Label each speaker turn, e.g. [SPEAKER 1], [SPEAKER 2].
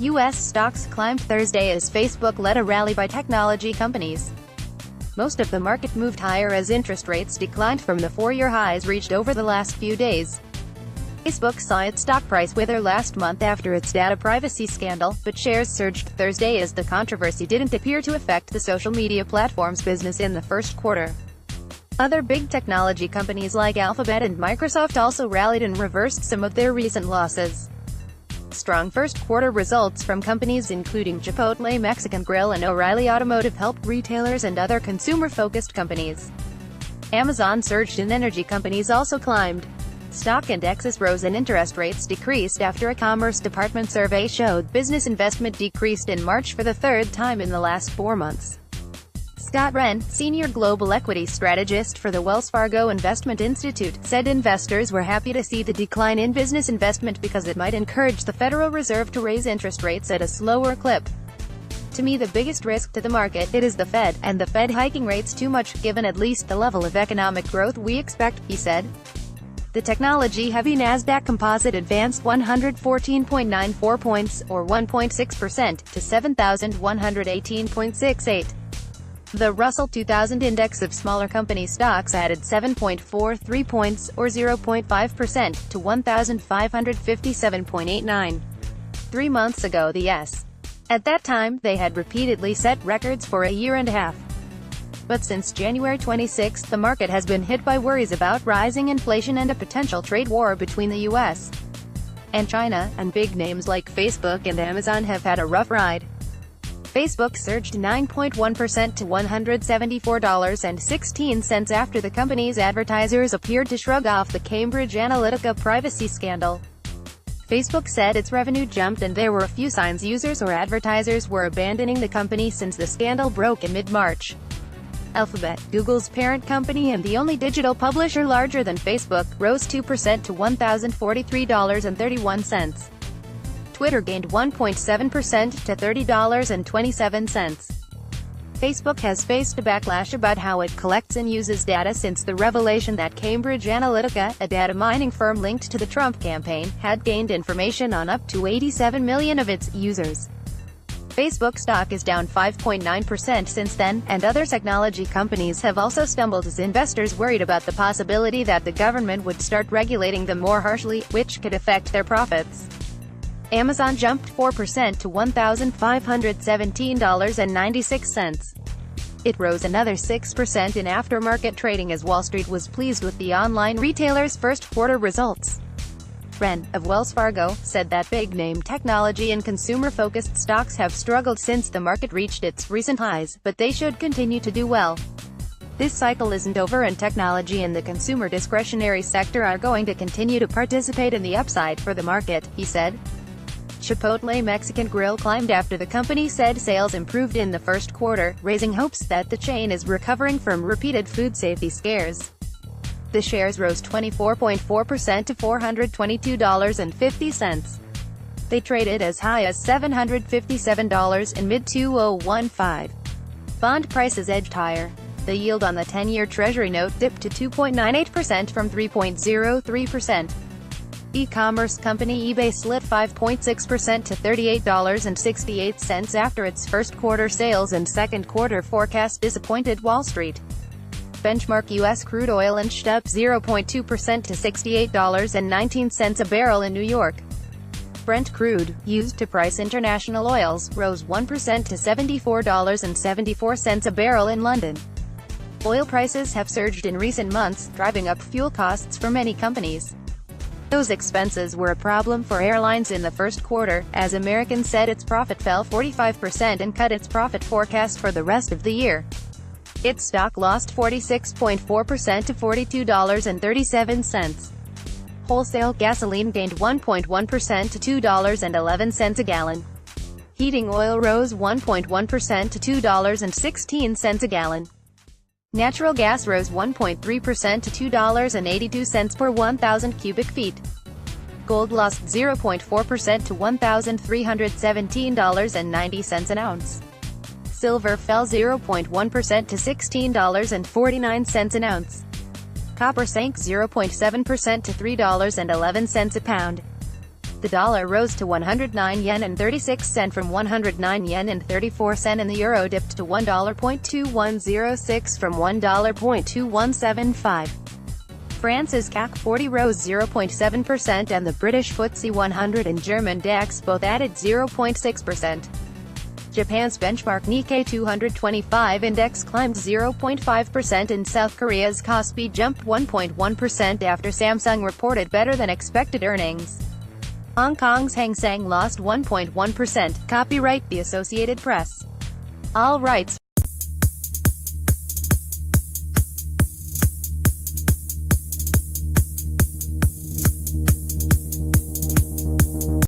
[SPEAKER 1] U.S. stocks climbed Thursday as Facebook led a rally by technology companies. Most of the market moved higher as interest rates declined from the four-year highs reached over the last few days. Facebook saw its stock price wither last month after its data privacy scandal, but shares surged Thursday as the controversy didn't appear to affect the social media platform's business in the first quarter. Other big technology companies like Alphabet and Microsoft also rallied and reversed some of their recent losses. Strong first-quarter results from companies including Chipotle Mexican Grill and O'Reilly Automotive helped retailers and other consumer-focused companies. Amazon surged and energy companies also climbed. Stock indexes rose and interest rates decreased after a Commerce Department survey showed business investment decreased in March for the third time in the last 4 months. Scott Wren, senior global equity strategist for the Wells Fargo Investment Institute, said investors were happy to see the decline in business investment because it might encourage the Federal Reserve to raise interest rates at a slower clip. To me, the biggest risk to the market, it is the Fed, and the Fed hiking rates too much, given at least the level of economic growth we expect, he said. The technology-heavy Nasdaq Composite advanced 114.94 points, or 1.6%, to 7,118.68. The Russell 2000 index of smaller company stocks added 7.43 points, or 0.5%, to 1,557.89. 3 months ago the S. At that time, they had repeatedly set records for a year and a half. But since January 26, the market has been hit by worries about rising inflation and a potential trade war between the U.S. and China, and big names like Facebook and Amazon have had a rough ride. Facebook surged 9.1% to $174.16 after the company's advertisers appeared to shrug off the Cambridge Analytica privacy scandal. Facebook said its revenue jumped and there were a few signs users or advertisers were abandoning the company since the scandal broke in mid-March. Alphabet, Google's parent company and the only digital publisher larger than Facebook, rose 2% to $1,043.31. Twitter gained 1.7% to $30.27. Facebook has faced a backlash about how it collects and uses data since the revelation that Cambridge Analytica, a data mining firm linked to the Trump campaign, had gained information on up to 87 million of its users. Facebook stock is down 5.9% since then, and other technology companies have also stumbled as investors worried about the possibility that the government would start regulating them more harshly, which could affect their profits. Amazon jumped 4% to $1,517.96. It rose another 6% in aftermarket trading as Wall Street was pleased with the online retailer's first-quarter results. Wren, of Wells Fargo, said that big-name technology and consumer-focused stocks have struggled since the market reached its recent highs, but they should continue to do well. This cycle isn't over and technology and the consumer discretionary sector are going to continue to participate in the upside for the market, he said. Chipotle Mexican Grill climbed after the company said sales improved in the first quarter, raising hopes that the chain is recovering from repeated food safety scares. The shares rose 24.4% to $422.50. They traded as high as $757 in mid-2015. Bond prices edged higher. The yield on the 10-year Treasury note dipped to 2.98% from 3.03%. E-commerce company eBay slid 5.6% to $38.68 after its first-quarter sales and second-quarter forecast disappointed Wall Street. Benchmark U.S. crude oil inched up 0.2% to $68.19 a barrel in New York. Brent crude, used to price international oils, rose 1% to $74.74 a barrel in London. Oil prices have surged in recent months, driving up fuel costs for many companies. Those expenses were a problem for airlines in the first quarter, as American said its profit fell 45% and cut its profit forecast for the rest of the year. Its stock lost 46.4% to $42.37. Wholesale gasoline gained 1.1% to $2.11 a gallon. Heating oil rose 1.1% to $2.16 a gallon. Natural gas rose 1.3% to $2.82 per 1,000 cubic feet. Gold lost 0.4% to $1,317.90 an ounce. Silver fell 0.1% to $16.49 an ounce. Copper sank 0.7% to $3.11 a pound. The dollar rose to 109 yen and 36 cents from 109 yen and 34 cents, and the euro dipped to $1.2106 from $1.2175. France's CAC 40 rose 0.7% and the British FTSE 100 and German DAX both added 0.6%. Japan's benchmark Nikkei 225 index climbed 0.5% and South Korea's Kospi jumped 1.1% after Samsung reported better-than-expected earnings. Hong Kong's Hang Seng lost 1.1%. Copyright The Associated Press. All rights